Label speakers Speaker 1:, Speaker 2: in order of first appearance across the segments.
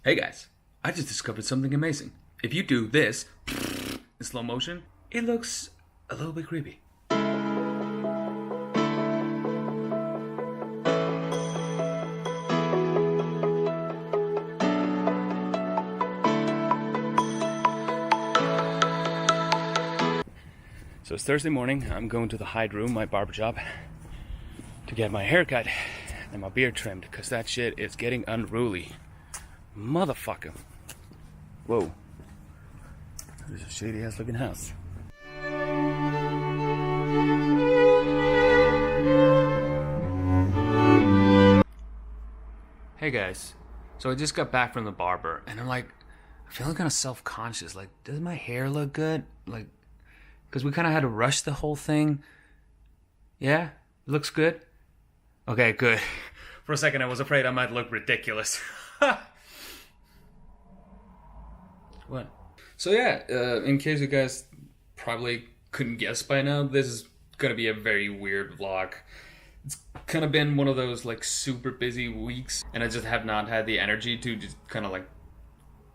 Speaker 1: Hey guys, I just discovered something amazing. If you do this in slow motion, it looks a little bit creepy. So it's Thursday morning. I'm going to the Hyde Room, my barber shop, to get my hair cut and my beard trimmed, because that shit is getting unruly. Motherfucker. Whoa. There's a shady ass looking house. Hey guys. So I just got back from the barber and I'm feeling kind of self-conscious. Like, does my hair look good? Like, because we kind of had to rush the whole thing. Yeah? Looks good? Okay, good. For a second I was afraid I might look ridiculous. What? So yeah, in case you guys probably couldn't guess by now, this is gonna be a very weird vlog. It's kind of been one of those like super busy weeks, and I just have not had the energy to just kind of like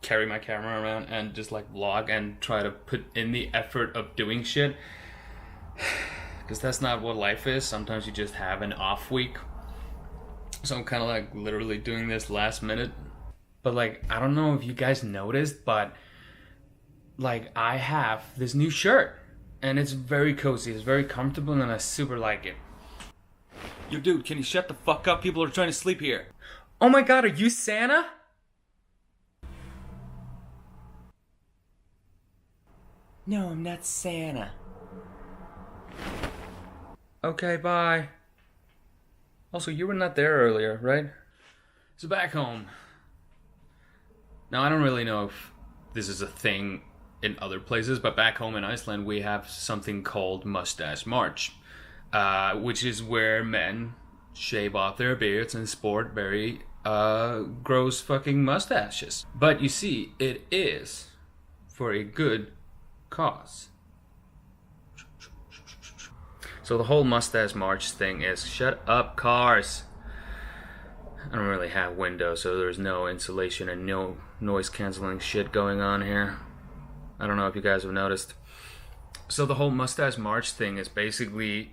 Speaker 1: carry my camera around and just like vlog and try to put in the effort of doing shit. Because that's not what life is. Sometimes you just have an off week. So I'm kind of like literally doing this last minute. But like, I don't know if you guys noticed, but like I have this new shirt and it's very cozy, it's very comfortable, and I super like it. Yo dude, can you shut the fuck up? People are trying to sleep here. Oh my god, are you Santa? No, I'm not Santa. Okay, bye. Also, you were not there earlier, right? So back home. Now, I don't really know if this is a thing in other places, but back home in Iceland, we have something called Moustache March, which is where men shave off their beards and sport very gross fucking mustaches. But you see, it is for a good cause. So the whole Mustache March thing is, shut up cars. I don't really have windows, so there's no insulation and no noise canceling shit going on here. I don't know if you guys have noticed. So the whole Mustache March thing is basically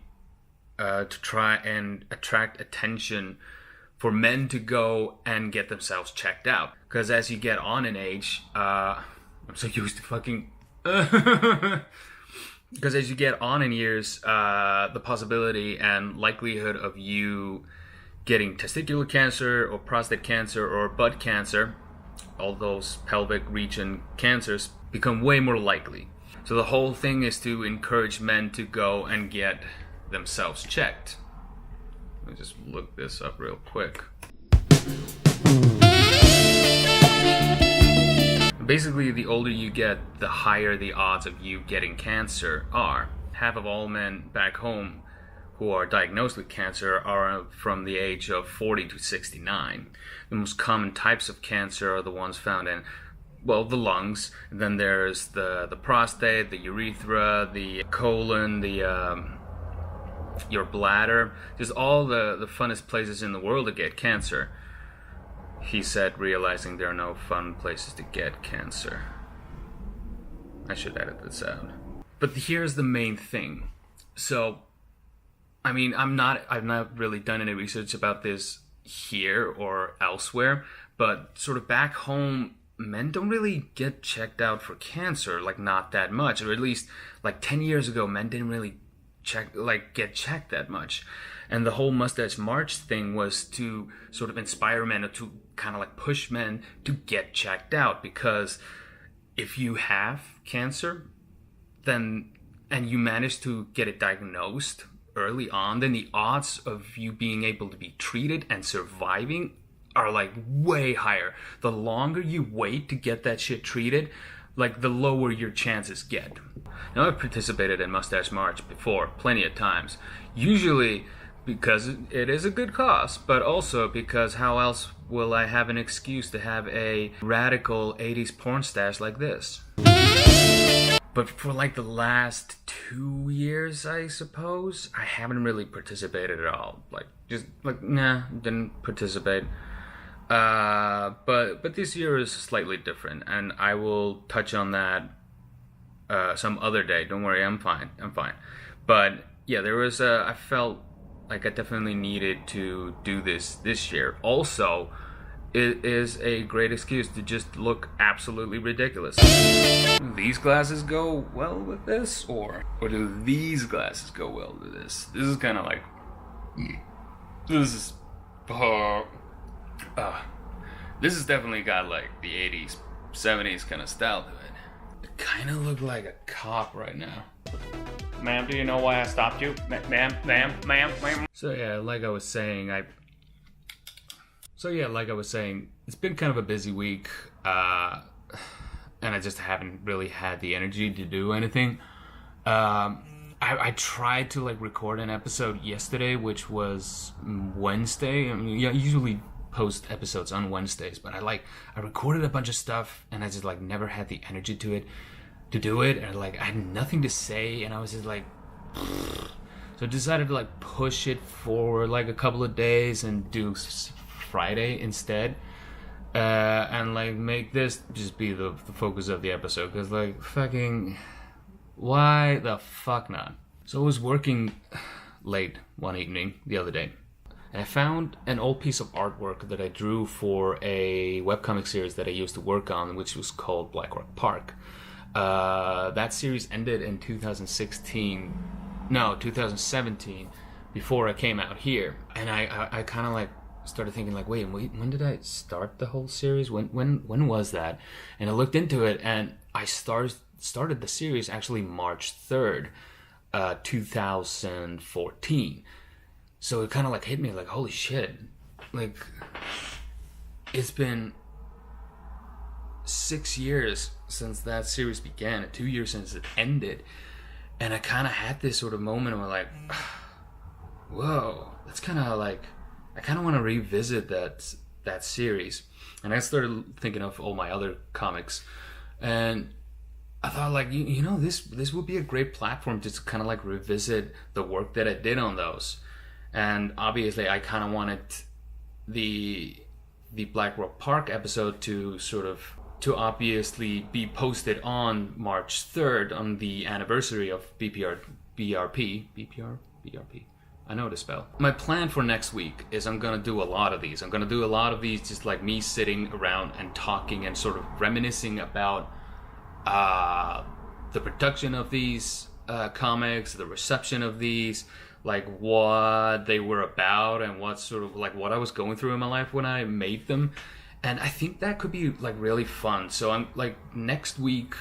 Speaker 1: to try and attract attention for men to go and get themselves checked out. Because as you get on in age, I'm so used to fucking... Because as you get on in years, the possibility and likelihood of you getting testicular cancer or prostate cancer or butt cancer, all those pelvic region cancers, become way more likely. So the whole thing is to encourage men to go and get themselves checked. Let me just look this up real quick. Basically, the older you get, the higher the odds of you getting cancer are. Half of all men back home who are diagnosed with cancer are from the age of 40 to 69. The most common types of cancer are the ones found in, well, the lungs. Then there's the prostate, the urethra, the colon, your bladder. Just all the funnest places in the world to get cancer. He said, realizing there are no fun places to get cancer. I should edit this out. But here's the main thing. So, I mean, I've not really done any research about this here or elsewhere, but sort of back home, men don't really get checked out for cancer, like not that much, or at least like 10 years ago, men didn't really get checked that much. And the whole Mustache March thing was to sort of inspire men, or to kind of like push men to get checked out, because if you have cancer, then, and you manage to get it diagnosed early on, then the odds of you being able to be treated and surviving are like way higher. The longer you wait to get that shit treated, like the lower your chances get. Now, I've participated in Mustache March before, plenty of times. Usually because it is a good cause, but also because how else will I have an excuse to have a radical 80s porn stash like this? But for like the last 2 years, I suppose, I haven't really participated at all. Like, just like, nah, didn't participate. But this year is slightly different, and I will touch on that some other day. Don't worry, I'm fine. But yeah, I felt like I definitely needed to do this year. Also, it is a great excuse to just look absolutely ridiculous. Do these glasses go well with this, or do these glasses go well with this? This is kind of like, this is definitely got like the 80s, 70s kind of style to it. I kind of look like a cop right now. Ma'am, do you know why I stopped you? Ma'am. So yeah, like I was saying, it's been kind of a busy week, and I just haven't really had the energy to do anything. I tried to like record an episode yesterday, which was Wednesday. I mean, yeah, I usually post episodes on Wednesdays, but I recorded a bunch of stuff, and I just like never had the energy to do it, and like I had nothing to say, and I was just like, so I decided to like push it forward like a couple of days and do Friday instead, and like make this just be the focus of the episode, because like fucking why the fuck not? So I was working late one evening the other day, and I found an old piece of artwork that I drew for a webcomic series that I used to work on, which was called Black Rock Park. That series ended in 2017, before I came out here, and I kind of like started thinking like, wait, when did I start the whole series? When was that? And I looked into it, and I started the series actually March 3rd, 2014. So it kind of like hit me like, holy shit, like it's been 6 years since that series began, and 2 years since it ended, and I kind of had this sort of moment where like, whoa, that's kind of like, I kind of want to revisit that series. And I started thinking of all my other comics, and I thought like, you know, this would be a great platform just to kind of like revisit the work that I did on those. And obviously I kind of wanted the Black Rock Park episode to obviously be posted on March 3rd, on the anniversary of BRP. I know the spell. My plan for next week is I'm gonna do a lot of these. Just like me sitting around and talking and sort of reminiscing about the production of these comics, the reception of these, like what they were about, and what sort of like what I was going through in my life when I made them. And I think that could be like really fun. So I'm like, next week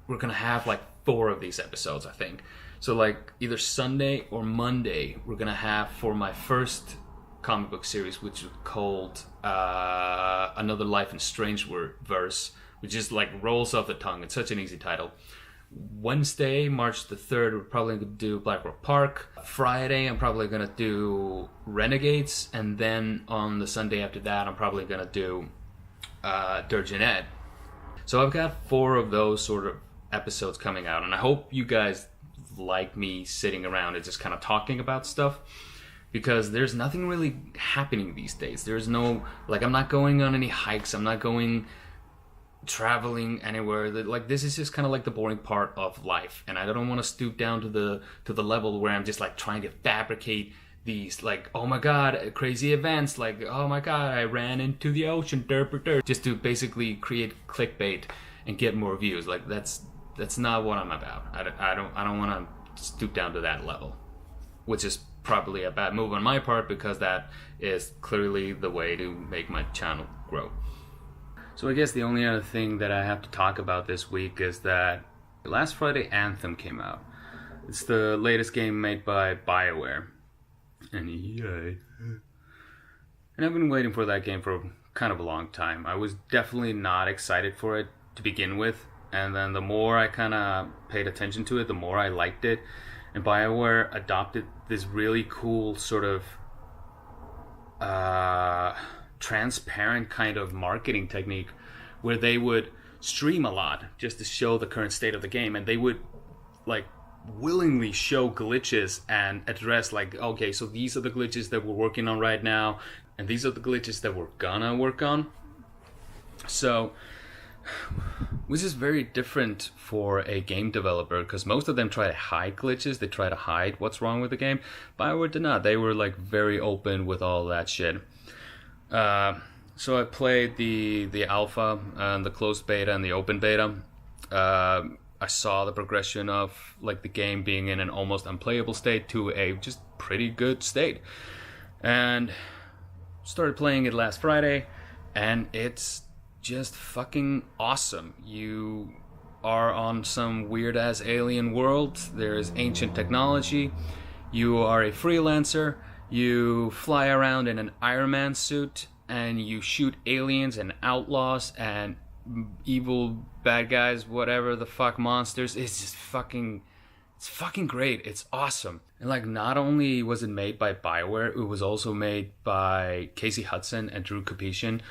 Speaker 1: we're gonna have like 4 of these episodes, I think. So like either Sunday or Monday we're gonna have, for my first comic book series, which is called Another Life in Strangeverse, which just like rolls off the tongue. It's such an easy title. Wednesday, March the 3rd, we're probably going to do Black Rock Park. Friday, I'm probably going to do Renegades. And then on the Sunday after that, I'm probably going to do Durgenet. So I've got 4 of those sort of episodes coming out. And I hope you guys like me sitting around and just kind of talking about stuff, because there's nothing really happening these days. There's no, like, I'm not going on any hikes. I'm not going traveling anywhere. Like, this is just kind of like the boring part of life, and I don't want to stoop down to the level where I'm just like trying to fabricate these like, oh my god, crazy events, like, oh my god, I ran into the ocean, just to basically create clickbait and get more views. Like, that's not what I'm about. I don't want to stoop down to that level, which is probably a bad move on my part, because that is clearly the way to make my channel grow. So I guess the only other thing that I have to talk about this week is that last Friday Anthem came out. It's the latest game made by BioWare. And yay. And I've been waiting for that game for kind of a long time. I was definitely not excited for it to begin with, and then the more I kind of paid attention to it, the more I liked it. And BioWare adopted this really cool sort of transparent kind of marketing technique, where they would stream a lot just to show the current state of the game, and they would like willingly show glitches and address like, okay, so these are the glitches that we're working on right now, And these are the glitches that we're gonna work on. So, which is very different for a game developer, because most of them try to hide glitches. They try to hide what's wrong with the game. BioWare did not. They were like very open with all that shit. So I played the alpha and the closed beta and the open beta. I saw the progression of like the game being in an almost unplayable state to a just pretty good state, and started playing it last Friday, and it's just fucking awesome. You are on some weird ass alien world. There's ancient technology. You are a freelancer. You fly around in an Iron Man suit, and you shoot aliens and outlaws and evil bad guys, whatever the fuck, monsters. It's just fucking, it's fucking great. It's awesome. And like, not only was it made by BioWare, it was also made by Casey Hudson and Drew Kapetian.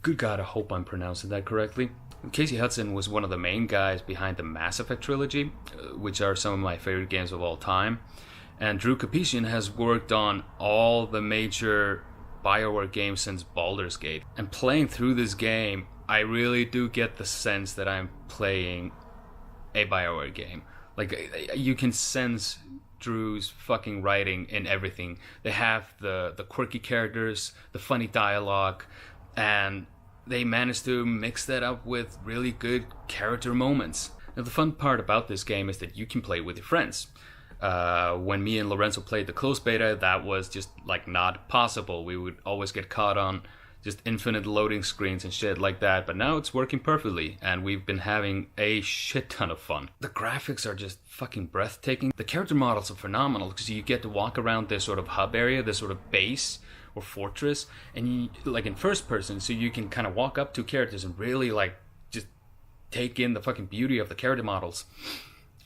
Speaker 1: Good God, I hope I'm pronouncing that correctly. Casey Hudson was one of the main guys behind the Mass Effect trilogy, which are some of my favorite games of all time. And Drew Kapetian has worked on all the major BioWare games since Baldur's Gate. And playing through this game, I really do get the sense that I'm playing a BioWare game. Like, you can sense Drew's fucking writing in everything. They have the quirky characters, the funny dialogue, and they managed to mix that up with really good character moments. Now, the fun part about this game is that you can play with your friends. When me and Lorenzo played the closed beta, that was just like not possible. We would always get caught on just infinite loading screens and shit like that, but now it's working perfectly, and we've been having a shit ton of fun. The graphics are just fucking breathtaking. The character models are phenomenal, because you get to walk around this sort of hub area, this sort of base or fortress, and you, like in first person, so you can kind of walk up to characters and really like just take in the fucking beauty of the character models.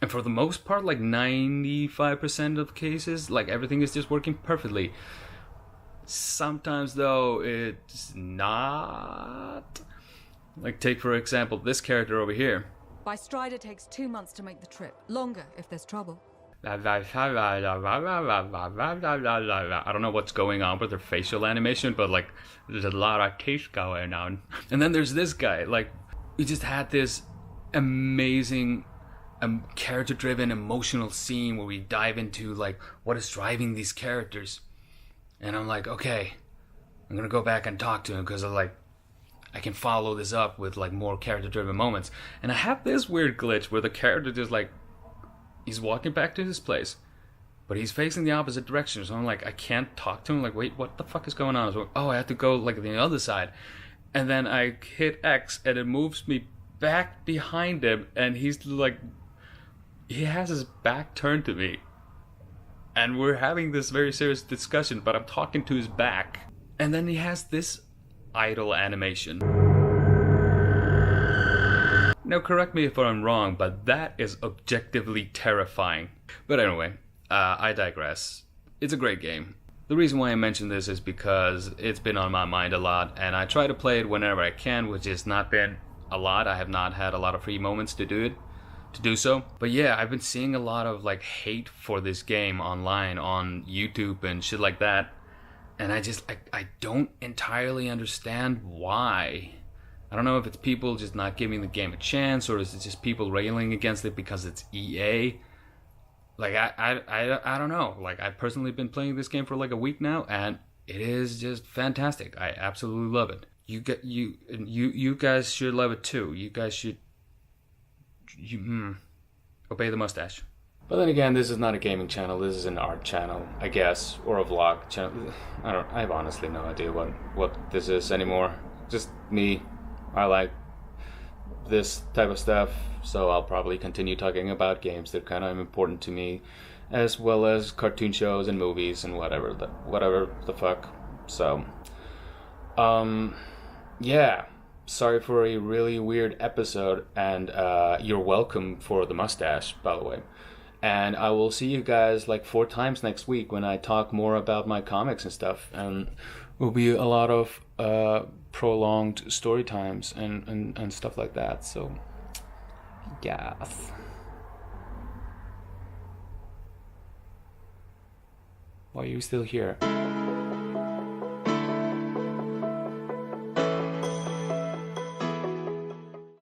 Speaker 1: And for the most part, like 95% of cases, like everything is just working perfectly. Sometimes though, it's not. Like, take for example this character over here.
Speaker 2: By Strider takes 2 months to make the trip. Longer if there's trouble.
Speaker 1: I don't know what's going on with her facial animation, but like there's a lot of teeth going on. And then there's this guy. Like, we just had this amazing character-driven emotional scene where we dive into like what is driving these characters. And I'm like, okay, I'm gonna go back and talk to him, because I can follow this up with like more character-driven moments. And I have this weird glitch where the character just like, he's walking back to his place, but he's facing the opposite direction. So I'm like, I can't talk to him. Like, wait, what the fuck is going on? So, I have to go like the other side. And then I hit X and it moves me back behind him, and he's like, he has his back turned to me. And we're having this very serious discussion, but I'm talking to his back. And then he has this idle animation. Now, correct me if I'm wrong, but that is objectively terrifying. But anyway, I digress. It's a great game. The reason why I mention this is because it's been on my mind a lot, and I try to play it whenever I can, which has not been a lot. I have not had a lot of free moments to do so. But yeah, I've been seeing a lot of like hate for this game online on YouTube and shit like that, and I don't entirely understand why. I don't know if it's people just not giving the game a chance, or is it just people railing against it because it's EA. Like, I don't know. Like, I've personally been playing this game for like a week now, and it is just fantastic. I absolutely love it. You guys should love it too. You guys should obey the mustache. But then again, this is not a gaming channel. This is an art channel, I guess, or a vlog channel. I have honestly no idea what this is anymore. Just me. I like this type of stuff, so I'll probably continue talking about games that kind of important to me, as well as cartoon shows and movies and whatever the fuck. So, yeah. Sorry for a really weird episode, and you're welcome for the mustache, by the way. And I will see you guys like 4 times next week when I talk more about my comics and stuff. And will be a lot of prolonged story times and stuff like that. So, yes. Why are you still here?